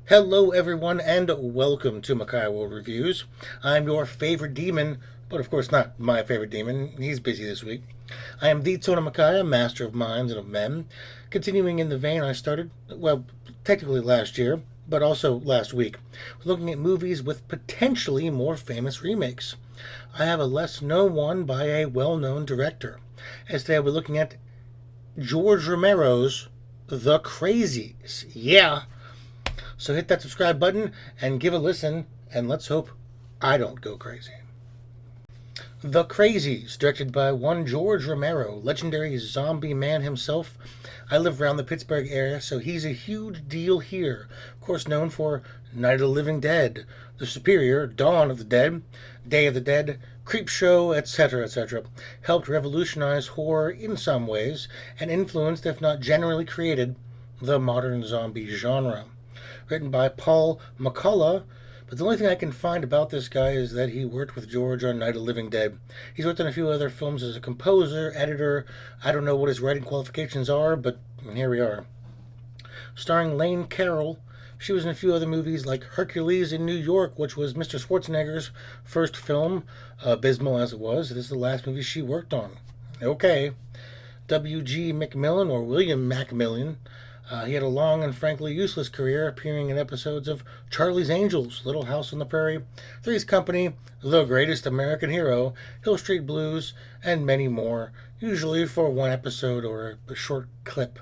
Hello everyone and welcome to Makai-World Reviews. I'm your favorite demon, but of course not my favorite demon. He's busy this week. I am the Tona Makai, master of minds and of men. Continuing in the vein I started, well, technically last year, but also last week, looking at movies with potentially more famous remakes. I have a less known one by a well-known director. As today we're looking at George Romero's The Crazies. Yeah! So hit that subscribe button and give a listen, and let's hope I don't go crazy. The Crazies, directed by one George Romero, legendary zombie man himself. I live around the Pittsburgh area, so he's a huge deal here. Of course, known for Night of the Living Dead, The Superior, Dawn of the Dead, Day of the Dead, Creepshow, etc., etc. Helped revolutionize horror in some ways, and influenced, if not generally created, the modern zombie genre. Written by Paul McCullough, but the only thing I can find about this guy is that he worked with George on Night of the Living Dead. He's worked on a few other films as a composer, editor. I don't know what his writing qualifications are, but here we are. Starring Lane Carroll, she was in a few other movies like Hercules in New York, which was Mr. Schwarzenegger's first film, abysmal as it was. This is the last movie she worked on. Okay. W.G. McMillan, or William Macmillan. He had a long and frankly useless career, appearing in episodes of Charlie's Angels, Little House on the Prairie, Three's Company, The Greatest American Hero, Hill Street Blues, and many more, usually for one episode or a short clip.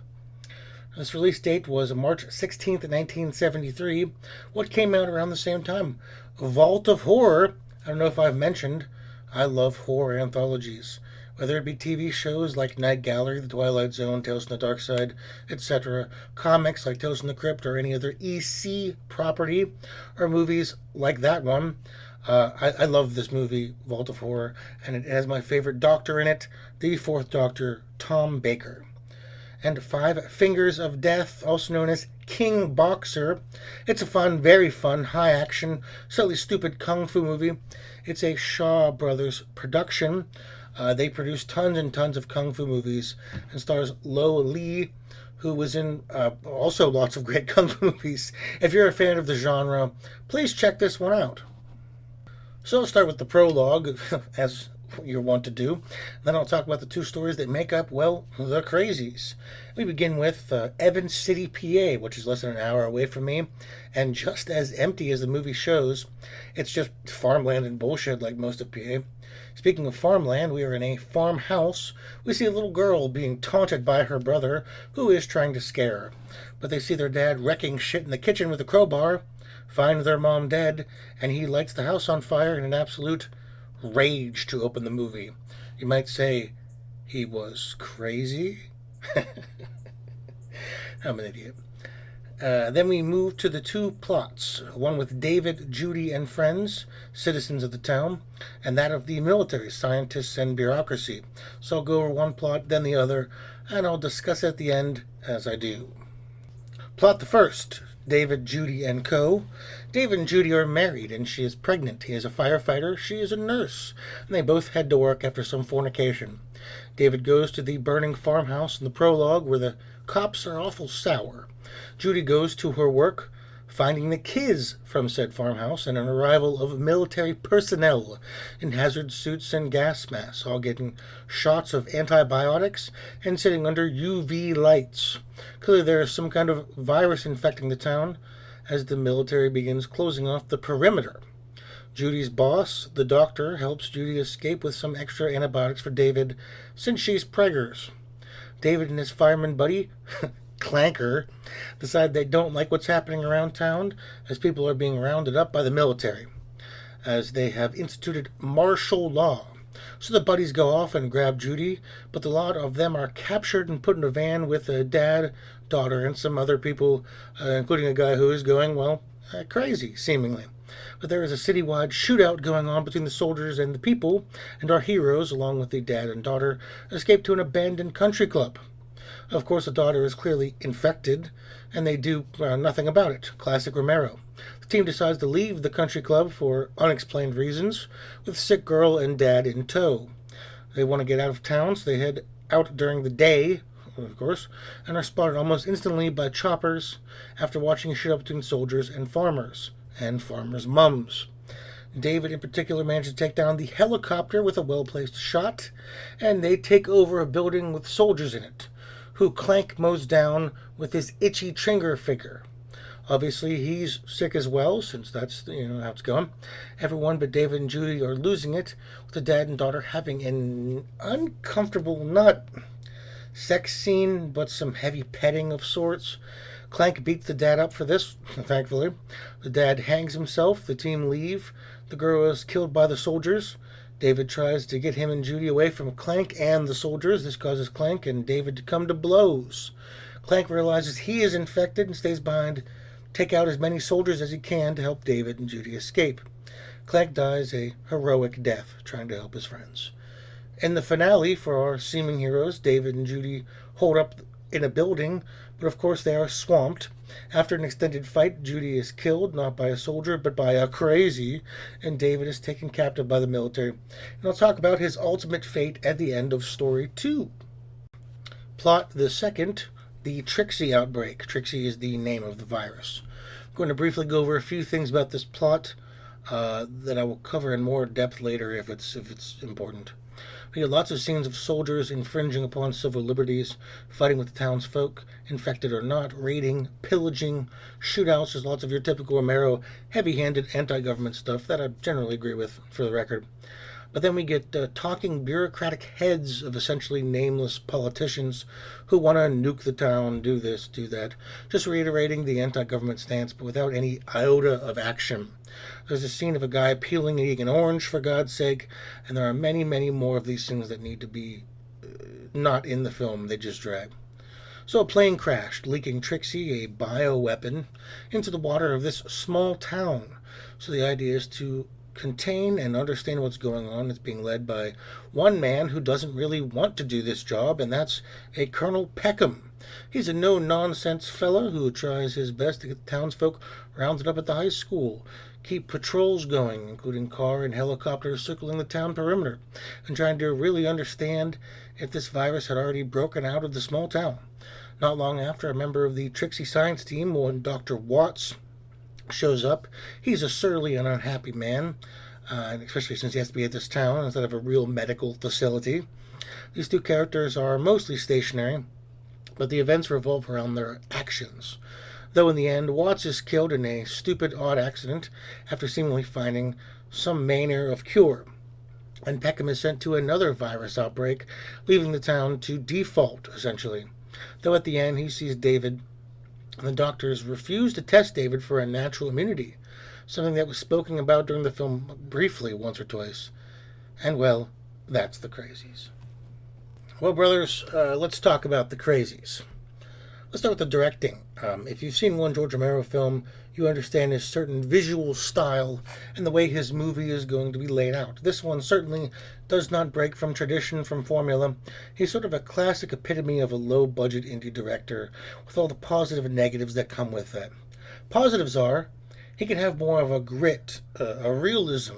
This release date was March 16th, 1973. What came out around the same time? Vault of Horror. I don't know if I've mentioned, I love horror anthologies. Whether it be TV shows like Night Gallery, The Twilight Zone, Tales from the Dark Side, etc., comics like Tales from the Crypt or any other EC property, or movies like that one. I love this movie, Vault of Horror, and it has my favorite Doctor in it, the Fourth Doctor, Tom Baker. And Five Fingers of Death, also known as King Boxer. It's a fun, very fun, high-action, slightly stupid kung fu movie. It's a Shaw Brothers production. They produce tons and tons of kung fu movies and stars Lo Lee, who was in also lots of great kung fu movies. If you're a fan of the genre, please check this one out. So I'll start with the prologue, as you're wont to do. Then I'll talk about the two stories that make up, well, The Crazies. We begin with Evans City, PA, which is less than an hour away from me, and just as empty as the movie shows. It's just farmland and bullshit like most of PA. Speaking of farmland, we are in a farmhouse. We see a little girl being taunted by her brother, who is trying to scare her. But they see their dad wrecking shit in the kitchen with a crowbar, find their mom dead, and he lights the house on fire in an absolute rage to open the movie. You might say he was crazy. I'm an idiot. Then we move to the two plots, one with David, Judy, and friends, citizens of the town, and that of the military, scientists, and bureaucracy. So I'll go over one plot, then the other, and I'll discuss at the end as I do. Plot the first, David, Judy, and co. David and Judy are married, and she is pregnant. He is a firefighter, she is a nurse, and they both head to work after some fornication. David goes to the burning farmhouse in the prologue where the cops are awful sour. Judy goes to her work, finding the kids from said farmhouse and an arrival of military personnel in hazard suits and gas masks, all getting shots of antibiotics and sitting under UV lights. Clearly there is some kind of virus infecting the town as the military begins closing off the perimeter. Judy's boss, the doctor, helps Judy escape with some extra antibiotics for David since she's preggers. David and his fireman buddy, Clanker, decide they don't like what's happening around town as people are being rounded up by the military, as they have instituted martial law. So the buddies go off and grab Judy, but the lot of them are captured and put in a van with a dad, daughter, and some other people, including a guy who is going, well, crazy, seemingly. But there is a citywide shootout going on between the soldiers and the people, and our heroes, along with the dad and daughter, escape to an abandoned country club. Of course, the daughter is clearly infected, and they do nothing about it. Classic Romero. The team decides to leave the country club for unexplained reasons, with sick girl and dad in tow. They want to get out of town, so they head out during the day, of course, and are spotted almost instantly by choppers after watching a shootout between soldiers and farmers mums. David, in particular, managed to take down the helicopter with a well-placed shot, and they take over a building with soldiers in it, who Clank mows down with his itchy Tringer figure. Obviously, he's sick as well, since that's how it's going. Everyone but David and Judy are losing it, with the dad and daughter having an uncomfortable, not sex scene, but some heavy petting of sorts. Clank beats the dad up for this, thankfully. The dad hangs himself, the team leave. The girl is killed by the soldiers. David tries to get him and Judy away from Clank and the soldiers. This causes Clank and David to come to blows. Clank realizes he is infected and stays behind, take out as many soldiers as he can to help David and Judy escape. Clank dies a heroic death trying to help his friends. In the finale, for our seeming heroes, David and Judy hold up in a building, but of course they are swamped. After an extended fight, Judy is killed, not by a soldier, but by a crazy, and David is taken captive by the military. And I'll talk about his ultimate fate at the end of Story 2. Plot the second, the Trixie outbreak. Trixie is the name of the virus. I'm going to briefly go over a few things about this plot that I will cover in more depth later if it's important. We get lots of scenes of soldiers infringing upon civil liberties, fighting with the townsfolk, infected or not, raiding, pillaging, shootouts. There's lots of your typical Romero, heavy-handed anti-government stuff that I generally agree with, for the record. But then we get talking bureaucratic heads of essentially nameless politicians who want to nuke the town, do this, do that, just reiterating the anti-government stance, but without any iota of action. There's a scene of a guy peeling and eating an orange, for God's sake, and there are many, many more of these things that need to be not in the film. They just drag. So a plane crashed, leaking Trixie, a bioweapon, into the water of this small town. So the idea is to contain and understand what's going on. It's being led by one man who doesn't really want to do this job, and that's a Colonel Peckham. He's a no-nonsense fellow who tries his best to get the townsfolk rounded up at the high school, keep patrols going, including car and helicopters circling the town perimeter, and trying to really understand if this virus had already broken out of the small town. Not long after, a member of the Trixie science team, one Dr. Watts, shows up. He's a surly and unhappy man, especially since he has to be at this town instead of a real medical facility. These two characters are mostly stationary, but the events revolve around their actions. Though in the end, Watts is killed in a stupid, odd accident after seemingly finding some manner of cure, and Peckham is sent to another virus outbreak, leaving the town to default, essentially. Though at the end, he sees David, and the doctors refuse to test David for a natural immunity, something that was spoken about during the film briefly once or twice. And, well, that's the Crazies. Well, brothers, let's talk about the Crazies. Let's start with the directing. If you've seen one George Romero film, you understand his certain visual style and the way his movie is going to be laid out. This one certainly does not break from tradition, from formula. He's sort of a classic epitome of a low-budget indie director, with all the positive and negatives that come with that. Positives are, he can have more of a grit, a realism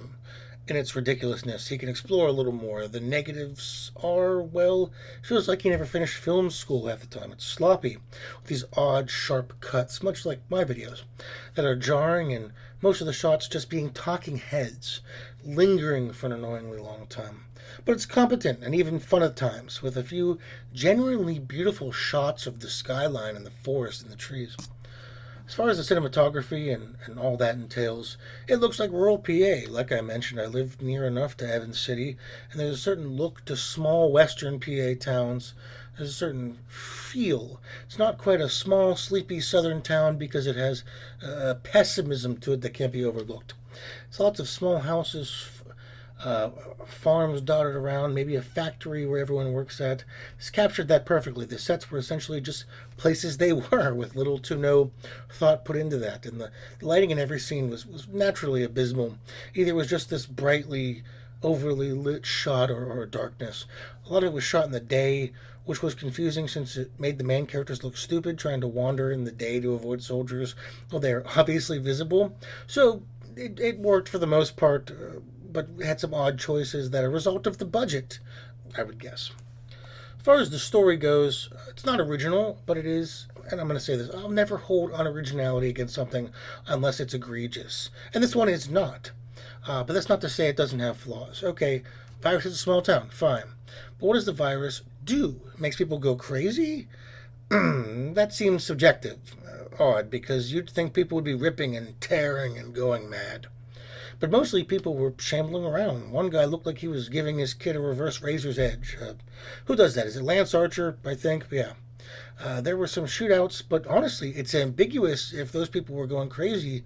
in its ridiculousness. He can explore a little more. The negatives are, well, it feels like he never finished film school half the time. It's sloppy, with these odd, sharp cuts, much like my videos, that are jarring, and most of the shots just being talking heads, lingering for an annoyingly long time. But it's competent and even fun at times, with a few genuinely beautiful shots of the skyline and the forest and the trees. As far as the cinematography and all that entails, it looks like rural PA. Like I mentioned, I live near enough to Evans City, and there's a certain look to small western PA towns. There's a certain feel. It's not quite a small, sleepy southern town because it has a pessimism to it that can't be overlooked. It's lots of small houses, farms dotted around, maybe a factory where everyone works at. It's captured that perfectly. The sets were essentially just places they were, with little to no thought put into that. And the lighting in every scene was naturally abysmal. Either it was just this brightly, overly lit shot or darkness. A lot of it was shot in the day, which was confusing since it made the main characters look stupid, trying to wander in the day to avoid soldiers. Well, they're obviously visible. So it worked for the most part, but had some odd choices that are a result of the budget, I would guess. As far as the story goes, it's not original, but it is, and I'm going to say this, I'll never hold unoriginality against something unless it's egregious. And this one is not. But that's not to say it doesn't have flaws. Okay, virus is a small town, fine. But what does the virus do? It makes people go crazy? That seems subjective, odd, because you'd think people would be ripping and tearing and going mad. But mostly people were shambling around. One guy looked like he was giving his kid a reverse razor's edge. Who does that? Is it Lance Archer, I think? Yeah. There were some shootouts, but honestly, it's ambiguous if those people were going crazy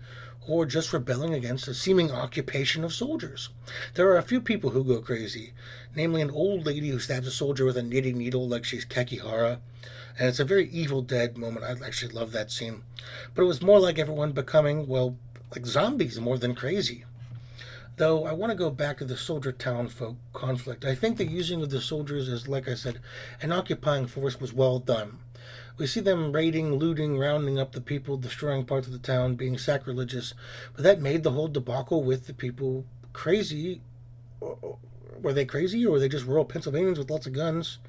or just rebelling against a seeming occupation of soldiers. There are a few people who go crazy, namely an old lady who stabs a soldier with a knitting needle like she's Kakihara. And it's a very Evil Dead moment. I actually love that scene. But it was more like everyone becoming, well, like zombies more than crazy. Though I want to go back to the soldier town folk conflict. I think the using of the soldiers as, like I said, an occupying force was well done. We see them raiding, looting, rounding up the people, destroying parts of the town, being sacrilegious, but that made the whole debacle with the people crazy. Were they crazy, or were they just rural Pennsylvanians with lots of guns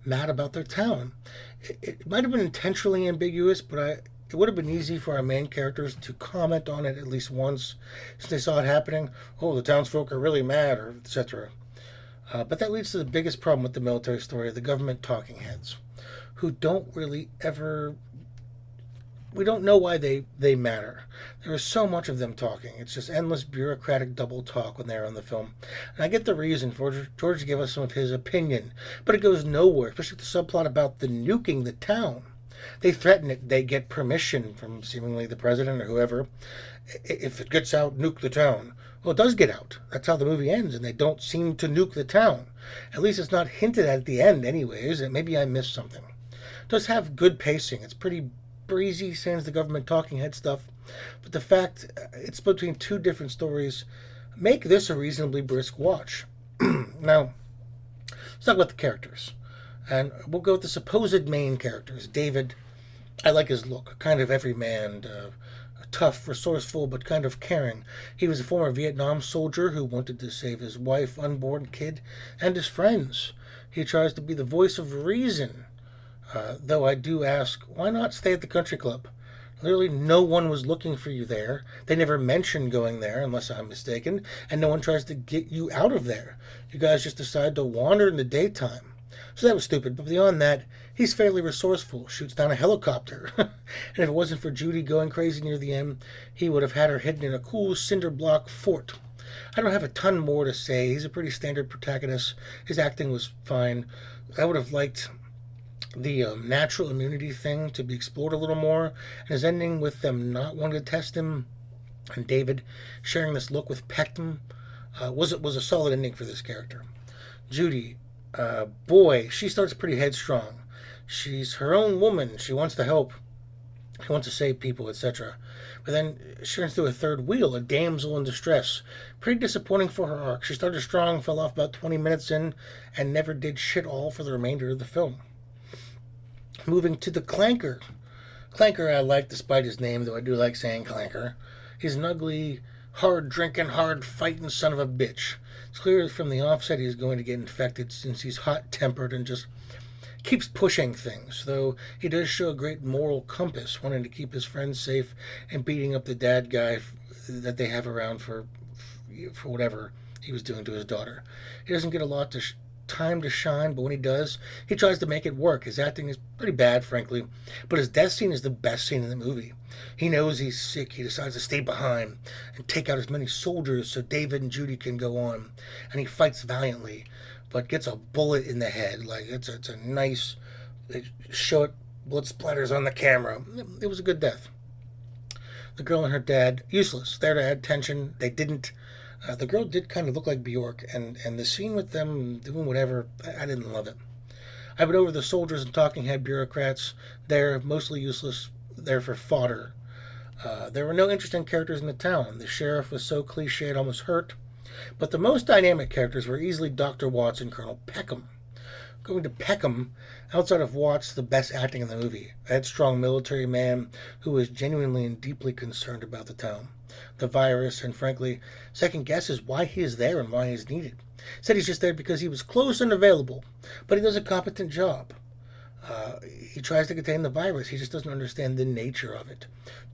mad about their town? It might have been intentionally ambiguous, but it would have been easy for our main characters to comment on it at least once since they saw it happening. Oh, the townsfolk are really mad, or etc. But that leads to the biggest problem with the military story, the government talking heads, who don't really ever... We don't know why they matter. There is so much of them talking. It's just endless bureaucratic double talk when they're on the film. And I get the reason for George to give us some of his opinion, but it goes nowhere, especially the subplot about the nuking the town. They threaten it. They get permission from seemingly the president or whoever. If it gets out, nuke the town. Well, it does get out. That's how the movie ends, and they don't seem to nuke the town. At least it's not hinted at the end anyways, and maybe I missed something. It does have good pacing. It's pretty breezy, sans the government talking head stuff. But the fact it's between two different stories make this a reasonably brisk watch. Now, let's talk about the characters. And we'll go with the supposed main characters. David, I like his look, kind of everyman, tough, resourceful, but kind of caring. He was a former Vietnam soldier who wanted to save his wife, unborn kid, and his friends. He tries to be the voice of reason. Though I do ask, why not stay at the country club? Literally no one was looking for you there. They never mentioned going there, unless I'm mistaken, and no one tries to get you out of there. You guys just decide to wander in the daytime. So that was stupid, but beyond that, he's fairly resourceful, shoots down a helicopter. And if it wasn't for Judy going crazy near the end, he would have had her hidden in a cool cinder block fort. I don't have a ton more to say. He's a pretty standard protagonist. His acting was fine. I would have liked the natural immunity thing to be explored a little more, and his ending with them not wanting to test him and David sharing this look with Peckham was a solid ending for this character. Judy, boy, she starts pretty headstrong. She's her own woman. She wants to help. She wants to save people, etc. But then she runs through a third wheel, a damsel in distress. Pretty disappointing for her arc. She started strong, fell off about 20 minutes in, and never did shit all for the remainder of the film. Moving to the Clanker. Clanker I like despite his name, though I do like saying Clanker. He's an ugly, hard-drinking, hard-fighting son of a bitch. It's clear from the offset he's going to get infected since he's hot-tempered and just keeps pushing things, though he does show a great moral compass, wanting to keep his friends safe and beating up the dad guy that they have around for whatever he was doing to his daughter. He doesn't get a lot to time to shine, but when he does, he tries to make it work. His acting is pretty bad, frankly, but his death scene is the best scene in the movie. He knows he's sick. He decides to stay behind and take out as many soldiers so David and Judy can go on, and he fights valiantly, but gets a bullet in the head. Like, it's a nice, short blood splatters on the camera. It was a good death. The girl and her dad, useless. There to add tension. They didn't. The girl did kind of look like Bjork, and the scene with them doing whatever, I didn't love it. I went over the soldiers and talking head bureaucrats. They're mostly useless. They're for fodder. There were no interesting characters in the town. The sheriff was so cliche it almost hurt. But the most dynamic characters were easily Dr. Watts and Colonel Peckham. Going to Peckham, outside of Watts, the best acting in the movie. A headstrong military man who was genuinely and deeply concerned about the town, the virus, and frankly, second guesses why he is there and why he's needed. Said he's just there because he was close and available, but he does a competent job. He tries to contain the virus. He just doesn't understand the nature of it,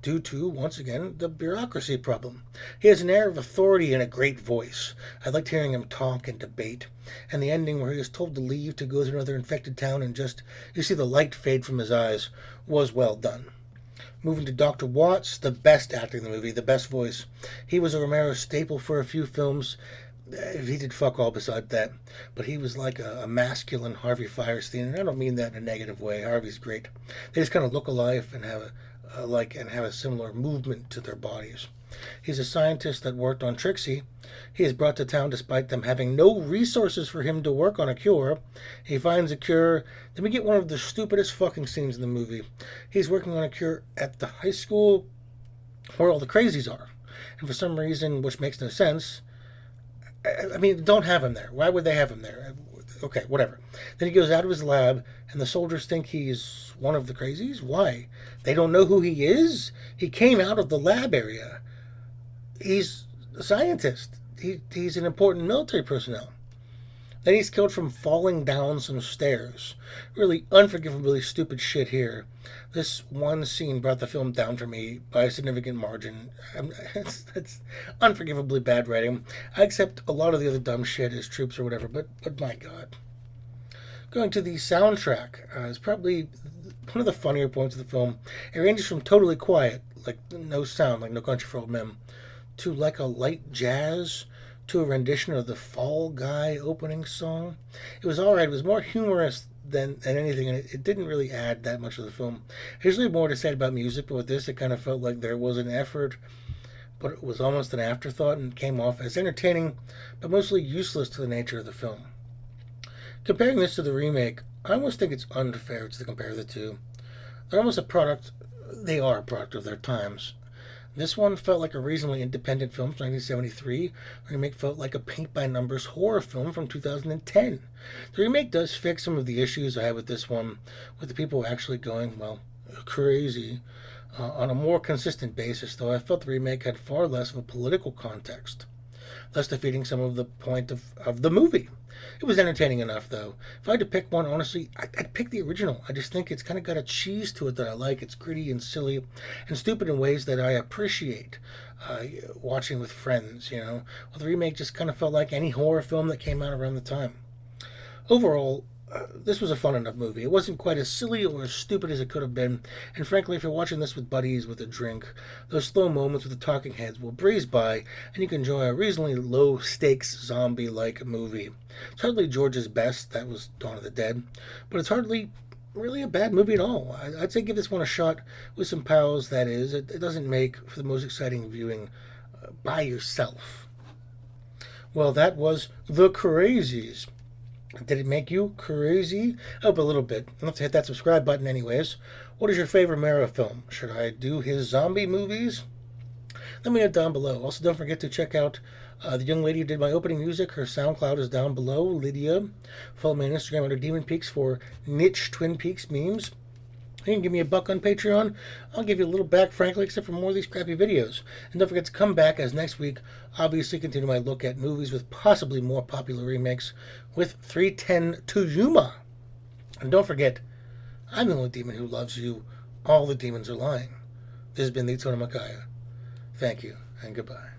due to, once again, the bureaucracy problem. He has an air of authority and a great voice. I liked hearing him talk and debate. And the ending where he is told to leave to go to another infected town and just, you see the light fade from his eyes, was well done. Moving to Dr. Watts, the best actor in the movie, the best voice. He was a Romero staple for a few films. He did fuck all beside that, but he was like a masculine Harvey Firestein, and I don't mean that in a negative way. Harvey's great. They just kind of look alike and have a similar movement to their bodies. He's a scientist that worked on Trixie. He is brought to town despite them having no resources for him to work on a cure. He finds a cure. Then we get one of the stupidest fucking scenes in the movie. He's working on a cure at the high school where all the crazies are, and for some reason, which makes no sense, I mean, don't have him there. Why would they have him there? Okay, whatever. Then he goes out of his lab, and the soldiers think he's one of the crazies? Why? They don't know who he is? He came out of the lab area. He's a scientist. He's an important military personnel. Then he's killed from falling down some stairs. Really unforgivably stupid shit here. This one scene brought the film down for me by a significant margin. It's unforgivably bad writing. I accept a lot of the other dumb shit as troops or whatever, but my God. Going to the soundtrack is probably one of the funnier points of the film. It ranges from totally quiet, like no sound, like No Country for Old Men, to like a light jazz, to a rendition of the Fall Guy opening song. It was alright. It was more humorous than anything, and it didn't really add that much to the film. There's usually more to say about music, but with this, it kind of felt like there was an effort, but it was almost an afterthought and came off as entertaining, but mostly useless to the nature of the film. Comparing this to the remake, I almost think it's unfair to compare the two. They are a product of their times. This one felt like a reasonably independent film from 1973. The remake felt like a paint-by-numbers horror film from 2010. The remake does fix some of the issues I had with this one, with the people actually going, well, crazy. On a more consistent basis, though, I felt the remake had far less of a political context, thus defeating some of the point of the movie. It was entertaining enough, though. If I had to pick one, honestly, I'd pick the original. I just think it's kind of got a cheese to it that I like. It's gritty and silly and stupid in ways that I appreciate watching with friends, you know. Well, the remake just kind of felt like any horror film that came out around the time. Overall, this was a fun enough movie. It wasn't quite as silly or as stupid as it could have been, and frankly, if you're watching this with buddies with a drink, those slow moments with the talking heads will breeze by, and you can enjoy a reasonably low-stakes zombie-like movie. It's hardly George's best, that was Dawn of the Dead, but it's hardly really a bad movie at all. I'd say give this one a shot with some pals, that is. It doesn't make for the most exciting viewing by yourself. Well, that was The Crazies. Did it make you crazy? Oh, a little bit. I'll have to hit that subscribe button anyways. What is your favorite Romero film? Should I do his zombie movies? Let me know down below. Also, don't forget to check out the young lady who did my opening music. Her SoundCloud is down below, Lydia. Follow me on Instagram under DemonPeaks for niche Twin Peaks memes. You can give me $1 on Patreon. I'll give you a little back, frankly, except for more of these crappy videos. And don't forget to come back, as next week, obviously continue my look at movies with possibly more popular remakes with 310 to Yuma. And don't forget, I'm the only demon who loves you. All the demons are lying. This has been the Makai-World. Thank you, and goodbye.